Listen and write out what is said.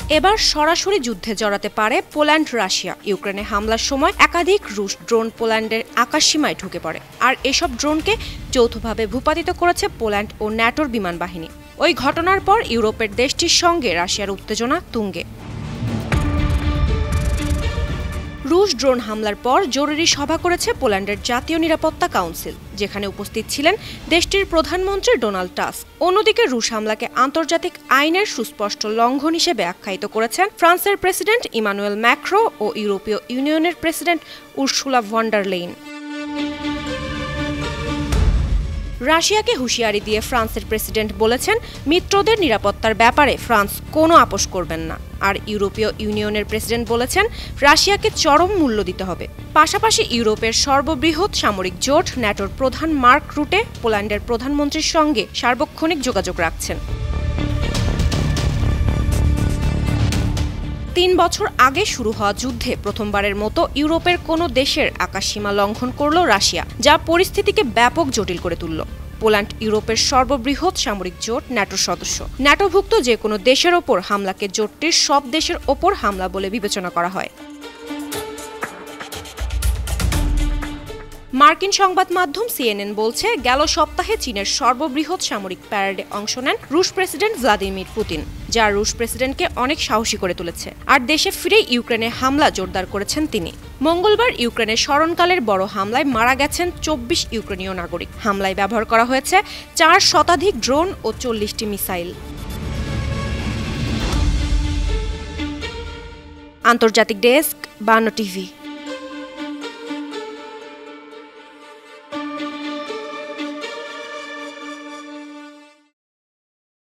এবার সরাসরি যুদ্ধে জড়াতে পারে পোল্যান্ড রাশিয়া। ইউক্রেনে হামলার সময় একাধিক রুশ ড্রোন পোল্যান্ডের আকাশসীমায় ঢুকে পড়ে, আর এসব ড্রোনকে যৌথভাবে ভূপাতিত করেছে পোল্যান্ড ও ন্যাটোর বিমান বাহিনী। ওই ঘটনার পর ইউরোপের দেশটির সঙ্গে রাশিয়ার উত্তেজনা তুঙ্গে। রুশ ড্রোন হামলার পর জরুরি সভা করেছে পোল্যান্ডের জাতীয় নিরাপত্তা কাউন্সিল, যেখানে উপস্থিত ছিলেন দেশটির প্রধানমন্ত্রী ডোনাল্ড টাস্ক। অন্যদিকে রুশ হামলাকে আন্তর্জাতিক আইনের সুস্পষ্ট লঙ্ঘন হিসেবে আখ্যায়িত করেছেন ফ্রান্সের প্রেসিডেন্ট ইমানুয়েল ম্যাক্রো ও ইউরোপীয় ইউনিয়নের president Ursula von der Leyen. রাশিয়াকে হুঁশিয়ারি দিয়ে ফ্রান্সের প্রেসিডেন্ট বলেছেন, মিত্রদের নিরাপত্তার ব্যাপারে ফ্রান্স কোনো আপোষ করবেন না। আর ইউরোপীয় ইউনিয়নের প্রেসিডেন্ট বলেছেন, রাশিয়াকে চরম মূল্য দিতে হবে। পাশাপাশি ইউরোপের সর্ববৃহৎ সামরিক জোট ন্যাটোর প্রধান মার্ক রুটে পোল্যান্ডের প্রধানমন্ত্রীর সঙ্গে সার্বক্ষণিক যোগাযোগ রাখছেন। ৩ বছর আগে শুরু হওয়া যুদ্ধে প্রথমবারের মতো ইউরোপের কোনো দেশের আকাশসীমা লঙ্ঘন করল রাশিয়া, যা পরিস্থিতিকে ব্যাপক জটিল করে তুলল। পোল্যান্ড ইউরোপের সর্ববৃহৎ সামরিক জোট ন্যাটোর সদস্য। ন্যাটোভুক্ত যে কোনো দেশের ওপর হামলাকে জোটটির সব দেশের ওপর হামলা বলে বিবেচনা করা হয়। মার্কিন সংবাদ মাধ্যম সিএনএন বলছে, গেল সপ্তাহে চীনের সর্ববৃহৎ সামরিক প্যারেডে অংশ নেন রুশ প্রেসিডেন্ট ভ্লাদিমির পুতিন, যা রুশ প্রেসিডেন্টকে অনেক সাহসী করে তুলেছে। আর দেশে ফিরেই ইউক্রেনে হামলা জোরদার করেছেন তিনি। মঙ্গলবার ইউক্রেনের স্মরণকালের বড় হামলায় মারা গেছেন ২৪ ইউক্রেনীয় নাগরিক। হামলায় ব্যবহার করা হয়েছে ৪ শতাধিক ড্রোন ও ৪০টি মিসাইল। আন্তর্জাতিক ডেস্ক, ৫২ টিভি।